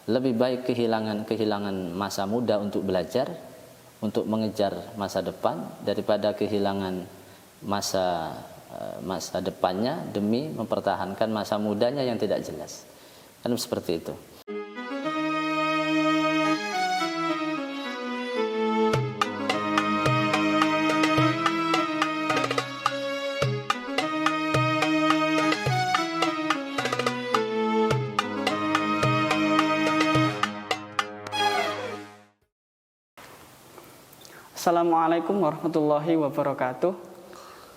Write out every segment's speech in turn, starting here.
lebih baik kehilangan masa muda untuk belajar, untuk mengejar masa depan, daripada kehilangan masa depannya demi mempertahankan masa mudanya yang tidak jelas. Kan seperti itu. Assalamualaikum warahmatullahi wabarakatuh.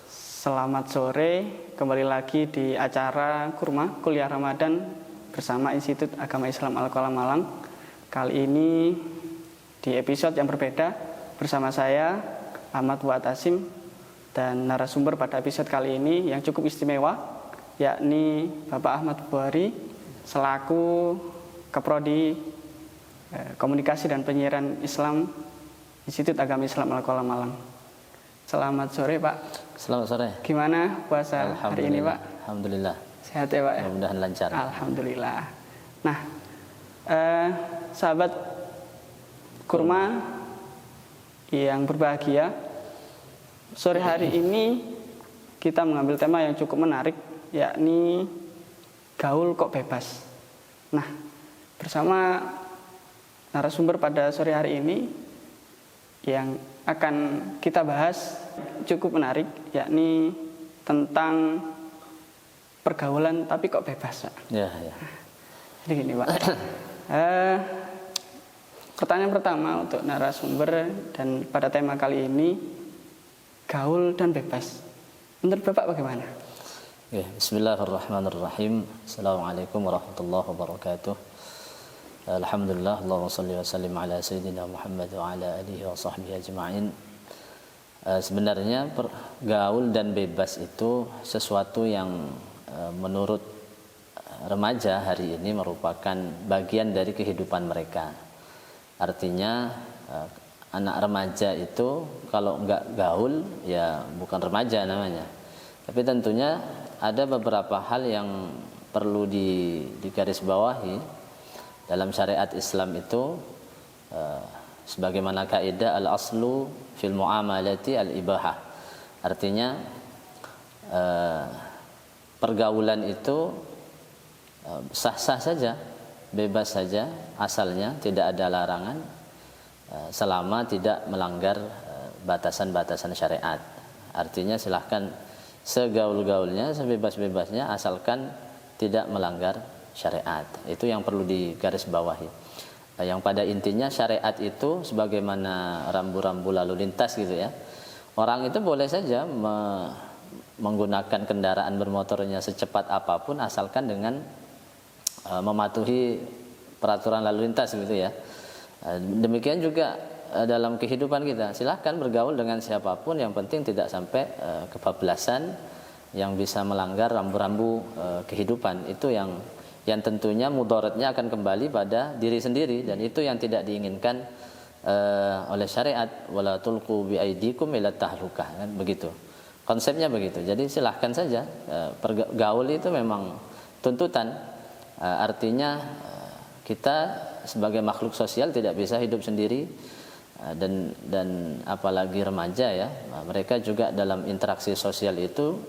Selamat sore, kembali lagi di acara Kurma Kuliah Ramadan bersama Institut Agama Islam Al-Qalam Malang. Kali ini di episode yang berbeda bersama saya Ahmad Fuad Hasim, dan narasumber pada episode kali ini yang cukup istimewa, yakni Bapak Ahmad Buhari selaku Keprodi Komunikasi dan Penyiaran Islam Institut Agama Islam Al-Qalam Malang. Selamat sore, Pak. Selamat sore. Gimana puasa hari ini, Pak? Alhamdulillah. Sehat ya, Pak? Ya? Mudah-mudahan lancar. Alhamdulillah. Nah, sahabat Kurma yang berbahagia, sore hari ini kita mengambil tema yang cukup menarik, yakni gaul kok bebas. Nah, bersama narasumber pada sore hari ini yang akan kita bahas cukup menarik, yakni tentang pergaulan tapi kok bebas, Pak. Ya, ya. Jadi gini, Pak. Pertanyaan pertama untuk narasumber dan pada tema kali ini, gaul dan bebas. Menurut Bapak bagaimana? Ya, bismillahirrahmanirrahim. Assalamualaikum warahmatullahi wabarakatuh. Alhamdulillah, Allahumma salli wa sallim ala sayyidina Muhammad wa ala alihi wa sahbihi ajma'in. Sebenarnya gaul dan bebas itu sesuatu yang menurut remaja hari ini merupakan bagian dari kehidupan mereka. Artinya anak remaja itu kalau enggak gaul ya bukan remaja namanya. Tapi tentunya ada beberapa hal yang perlu digarisbawahi. Dalam syariat Islam itu sebagaimana kaidah al-aslu fil muamalati al-ibahah. Artinya pergaulan itu sah-sah saja, bebas saja asalnya, tidak ada larangan selama tidak melanggar batasan-batasan syariat. Artinya silahkan segaul-gaulnya, sebebas-bebasnya asalkan tidak melanggar syariat. Itu yang perlu digarisbawahi. Yang pada intinya syariat itu sebagaimana rambu-rambu lalu lintas gitu ya. Orang itu boleh saja menggunakan kendaraan bermotornya secepat apapun asalkan dengan mematuhi peraturan lalu lintas gitu ya. Demikian juga dalam kehidupan kita, silahkan bergaul dengan siapapun, yang penting tidak sampai kebablasan yang bisa melanggar rambu-rambu kehidupan. Itu yang tentunya mudaratnya akan kembali pada diri sendiri, dan itu yang tidak diinginkan oleh syariat. Wala tulqu biaidikum ila tahlukah, kan begitu. Konsepnya begitu. Jadi silahkan saja, gaul itu memang tuntutan. Artinya kita sebagai makhluk sosial tidak bisa hidup sendiri, dan apalagi remaja ya. Mereka juga dalam interaksi sosial itu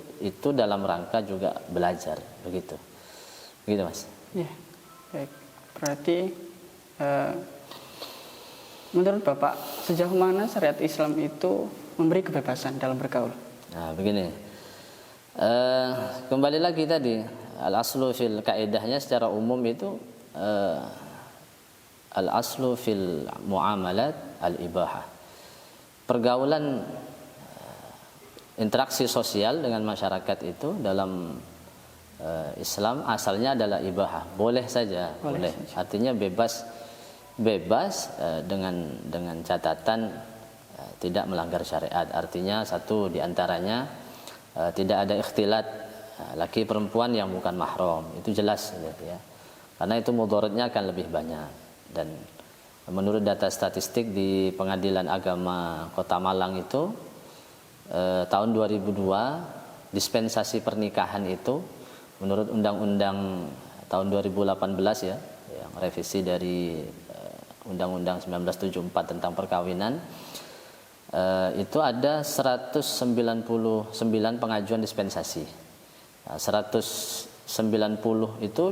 dalam rangka juga belajar, begitu. Begitu, Mas. Ya, baik. Berarti menurut Bapak sejauh mana syariat Islam itu memberi kebebasan dalam bergaul? Nah, begini. Kembali lagi tadi, al-aslu fil kaidahnya secara umum itu al-aslu fil muamalat al-ibahah. Pergaulan interaksi sosial dengan masyarakat itu dalam Islam asalnya adalah ibahah, boleh saja, boleh. Artinya bebas dengan catatan tidak melanggar syariat. Artinya satu diantaranya tidak ada ikhtilat laki perempuan yang bukan mahram, itu jelas gitu ya. Karena itu mudaratnya akan lebih banyak. Dan menurut data statistik di Pengadilan Agama Kota Malang itu tahun 2002 dispensasi pernikahan itu menurut undang-undang tahun 2018 ya, yang revisi dari Undang-Undang 1974 tentang perkawinan, itu ada 199 pengajuan dispensasi. 190 itu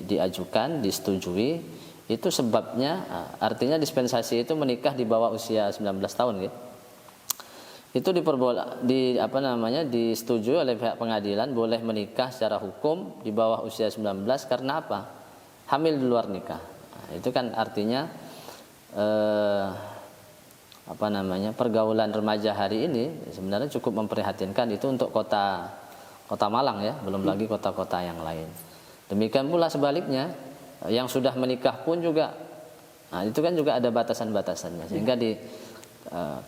diajukan, disetujui. Itu sebabnya, artinya dispensasi itu menikah di bawah usia 19 tahun gitu. Itu disetujui oleh pihak pengadilan, boleh menikah secara hukum di bawah usia 19 karena apa? Hamil di luar nikah. Nah, itu kan artinya pergaulan remaja hari ini sebenarnya cukup memprihatinkan. Itu untuk kota Malang ya, belum lagi kota-kota yang lain. Demikian pula sebaliknya, yang sudah menikah pun juga, nah itu kan juga ada batasan-batasannya. Sehingga di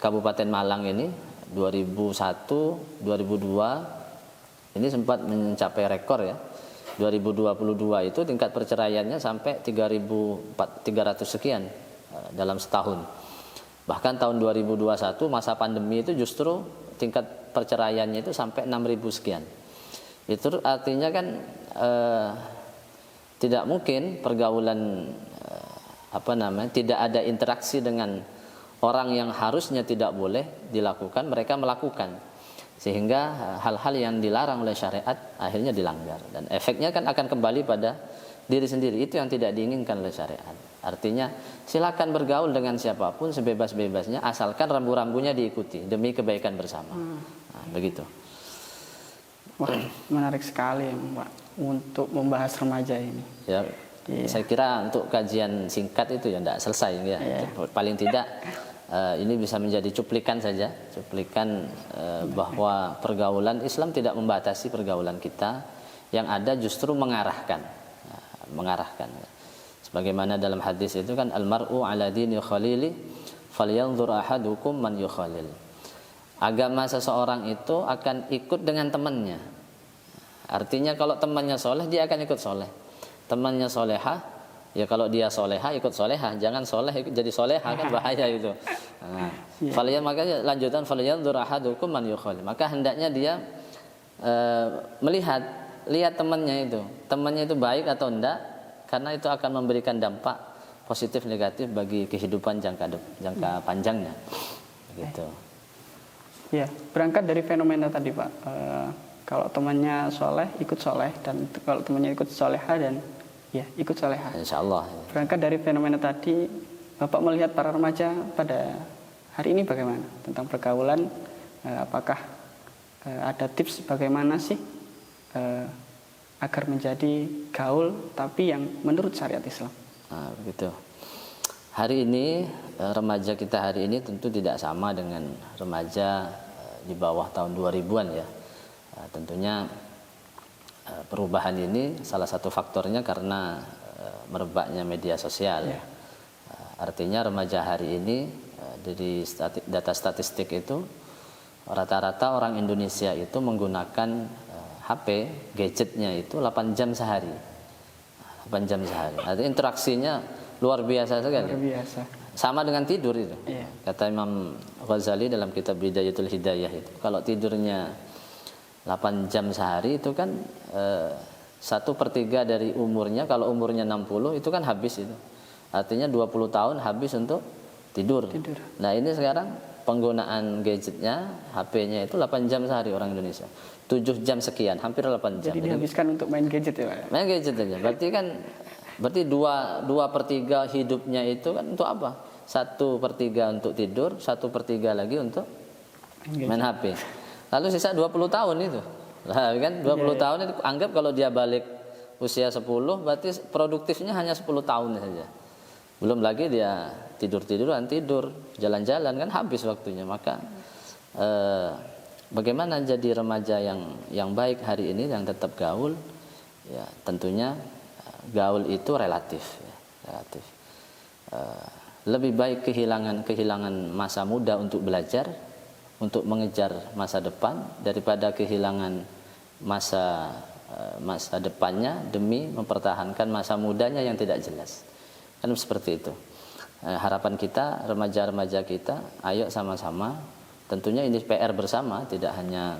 Kabupaten Malang ini 2001, 2002 ini sempat mencapai rekor ya. 2022 itu tingkat perceraiannya sampai 3.300 sekian dalam setahun. Bahkan tahun 2021 masa pandemi itu justru tingkat perceraiannya itu sampai 6.000 sekian. Itu artinya kan tidak mungkin pergaulan tidak ada interaksi dengan orang yang harusnya tidak boleh dilakukan, mereka melakukan. Sehingga hal-hal yang dilarang oleh syariat akhirnya dilanggar. Dan efeknya kan akan kembali pada diri sendiri. Itu yang tidak diinginkan oleh syariat. Artinya silakan bergaul dengan siapapun sebebas-bebasnya, asalkan rambu-rambunya diikuti demi kebaikan bersama. Nah, begitu. Wah, menarik sekali Pak untuk membahas remaja ini. Ya, saya kira untuk kajian singkat itu ya tidak selesai ya. Paling tidak ini bisa menjadi cuplikan saja, bahwa pergaulan Islam tidak membatasi pergaulan kita, yang ada justru mengarahkan. Sebagaimana dalam hadis itu kan almar'u ala dini khalili falyanzur ahadukum man yukhalil. Agama seseorang itu akan ikut dengan temannya. Artinya kalau temannya soleh, dia akan ikut soleh. Temannya soleha, ya kalau dia soleha ikut soleha. Jangan soleh ikut jadi soleha, kan bahaya itu. Nah, makanya lanjutan falyanzur ahadukum man yukhalil. Maka hendaknya dia lihat temannya itu baik atau enggak, karena itu akan memberikan dampak positif negatif bagi kehidupan jangka panjangnya. Begitu. Ya, berangkat dari fenomena tadi Pak, kalau temannya soleh ikut soleh, dan kalau temannya ikut soleha dan ya ikut soleha. Insya Allah. Berangkat dari fenomena tadi, Bapak melihat para remaja pada hari ini bagaimana tentang pergaulan? Apakah ada tips bagaimana sih agar menjadi gaul tapi yang menurut syariat Islam? Nah, begitu. Hari ini remaja kita hari ini tentu tidak sama dengan remaja di bawah tahun 2000-an ya. Tentunya perubahan ini salah satu faktornya karena merebaknya media sosial. Artinya remaja hari ini dari data statistik itu rata-rata orang Indonesia itu menggunakan HP, gadgetnya itu 8 jam sehari. 8 jam sehari. Artinya interaksinya luar biasa sekali. Luar biasa. Sama dengan tidur itu. Kata Imam Ghazali dalam kitab Bidayatul Hidayah itu, kalau tidurnya 8 jam sehari itu kan 1/3 dari umurnya. Kalau umurnya 60 itu kan habis itu. Artinya 20 tahun habis untuk tidur. Nah ini sekarang penggunaan gadgetnya, HP-nya itu 8 jam sehari orang Indonesia. 7 jam sekian, hampir 8 jam. Jadi dihabiskan untuk main gadget ya Pak? Main gadget aja. Berarti 2/3 hidupnya itu kan untuk apa? 1/3 untuk tidur, 1/3 lagi untuk main HP. Lalu sisa 20 tahun itu. Lah kan 20 tahun itu anggap kalau dia balik usia 10 berarti produktifnya hanya 10 tahun saja. Belum lagi dia tidur, jalan-jalan kan habis waktunya. Maka bagaimana jadi remaja yang baik hari ini yang tetap gaul? Ya, tentunya gaul itu relatif. Lebih baik kehilangan masa muda untuk belajar, untuk mengejar masa depan, daripada kehilangan masa depannya demi mempertahankan masa mudanya yang tidak jelas. Kan seperti itu. Harapan kita, remaja-remaja kita, ayo sama-sama. Tentunya ini PR bersama, tidak hanya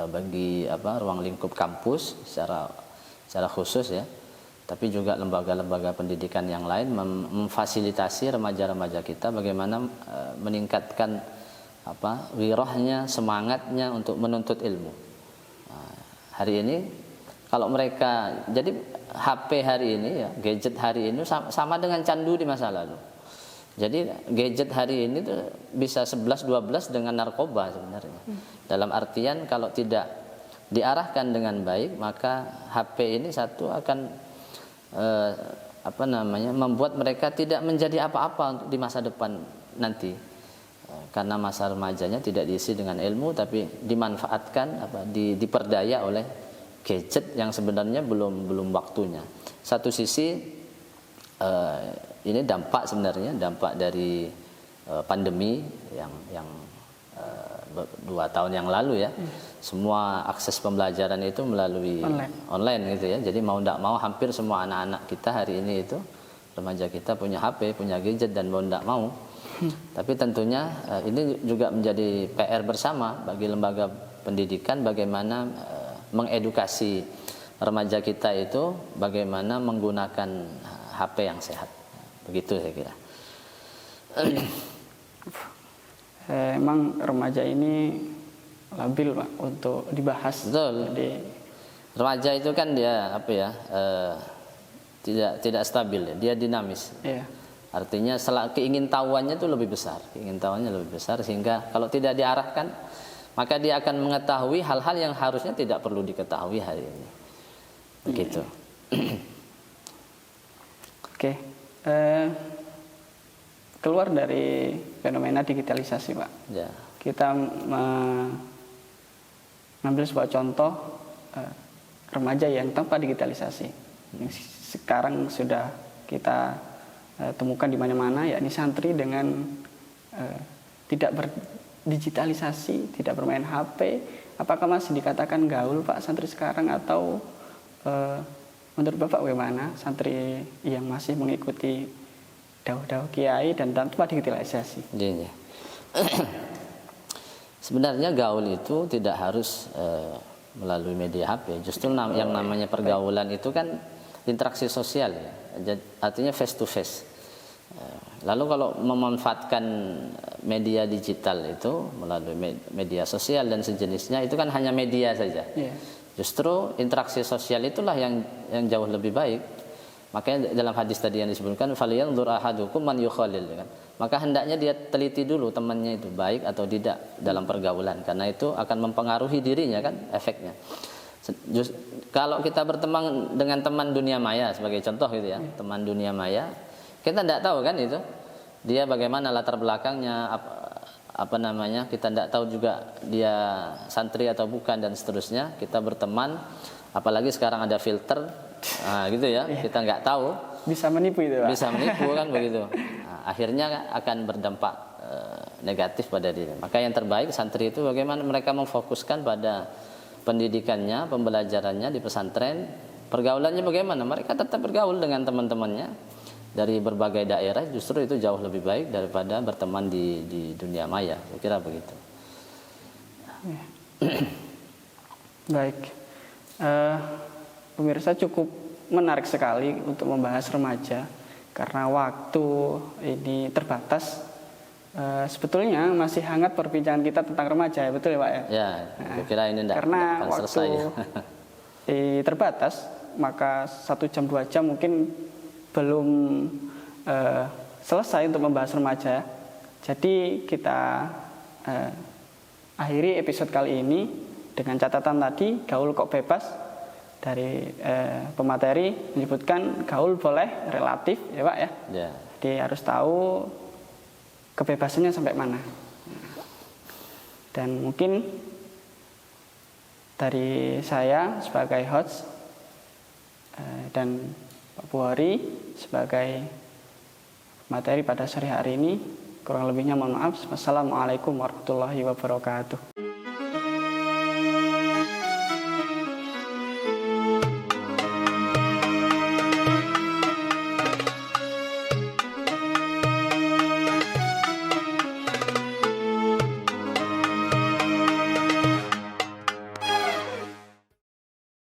bagi ruang lingkup kampus secara secara khusus ya, tapi juga lembaga-lembaga pendidikan yang lain memfasilitasi remaja-remaja kita bagaimana meningkatkan wirahnya, semangatnya untuk menuntut ilmu. Nah, hari ini kalau mereka, jadi HP hari ini ya, gadget hari ini sama dengan candu di masa lalu. Jadi gadget hari ini tuh bisa 11-12 dengan narkoba sebenarnya. Dalam artian kalau tidak diarahkan dengan baik, maka HP ini satu akan membuat mereka tidak menjadi apa-apa di masa depan nanti. Karena masa remajanya tidak diisi dengan ilmu, tapi dimanfaatkan diperdaya oleh gadget yang sebenarnya belum waktunya. Satu sisi ini dampak dari pandemi yang 2 tahun yang lalu ya. Semua akses pembelajaran itu melalui online gitu ya. Jadi mau tidak mau hampir semua anak-anak kita hari ini itu, remaja kita punya HP, punya gadget, dan mau tidak mau. Tapi tentunya ini juga menjadi PR bersama bagi lembaga pendidikan bagaimana mengedukasi remaja kita itu bagaimana menggunakan HP yang sehat. Begitu saya kira. Emang remaja ini labil Pak untuk dibahas. Betul. Jadi remaja itu kan dia tidak stabil ya, dia dinamis. Iya. Artinya keingintahuannya itu lebih besar, sehingga kalau tidak diarahkan maka dia akan mengetahui hal-hal yang harusnya tidak perlu diketahui hari ini. Begitu. Oke. Keluar dari fenomena digitalisasi Pak. Ya. Kita mengambil sebuah contoh remaja yang tanpa digitalisasi. Yang sekarang sudah kita temukan di mana-mana, yakni santri dengan tidak berdigitalisasi, tidak bermain HP. Apakah masih dikatakan gaul Pak santri sekarang, atau menurut Bapak bagaimana santri yang masih mengikuti dawuh-dawuh kiai dan tanpa digitalisasi? Ya. Sebenarnya gaul itu tidak harus melalui media HP. Justru yang namanya pergaulan itu kan interaksi sosial ya. Artinya face to face. Lalu kalau memanfaatkan media digital itu melalui media sosial dan sejenisnya, itu kan hanya media saja. Yeah. Justru interaksi sosial itulah yang jauh lebih baik. Makanya dalam hadis tadi yang disebutkan falyanzur ahadukum man yukhalil, kan. Maka hendaknya dia teliti dulu temannya itu baik atau tidak dalam pergaulan, karena itu akan mempengaruhi dirinya kan efeknya. Kalau kita berteman dengan teman dunia maya sebagai contoh gitu ya, teman dunia maya, kita tidak tahu kan itu dia bagaimana latar belakangnya, kita tidak tahu juga dia santri atau bukan dan seterusnya. Kita berteman, apalagi sekarang ada filter, gitu ya, kita nggak tahu. Bisa menipu itu Pak. Bisa menipu kan begitu. Akhirnya akan berdampak negatif pada diri. Maka yang terbaik santri itu bagaimana mereka memfokuskan pada pendidikannya, pembelajarannya di pesantren, pergaulannya bagaimana, mereka tetap bergaul dengan teman-temannya dari berbagai daerah, justru itu jauh lebih baik daripada berteman di dunia maya. Saya kira begitu. Baik, pemirsa, cukup menarik sekali untuk membahas remaja karena waktu ini terbatas. Sebetulnya masih hangat perbincangan kita tentang remaja, ya betul ya Pak ya? Ya, saya kira ini karena akan waktu selesai. Terbatas, maka 1 jam 2 jam mungkin belum selesai untuk membahas remaja. Jadi kita akhiri episode kali ini dengan catatan tadi, gaul kok bebas. Dari pemateri menyebutkan gaul boleh relatif ya Pak ya. Ya. Jadi harus tahu kebebasannya sampai mana. Dan mungkin dari saya sebagai host dan Pak Buhari sebagai materi pada sore hari ini, kurang lebihnya mohon maaf. Wassalamualaikum warahmatullahi wabarakatuh.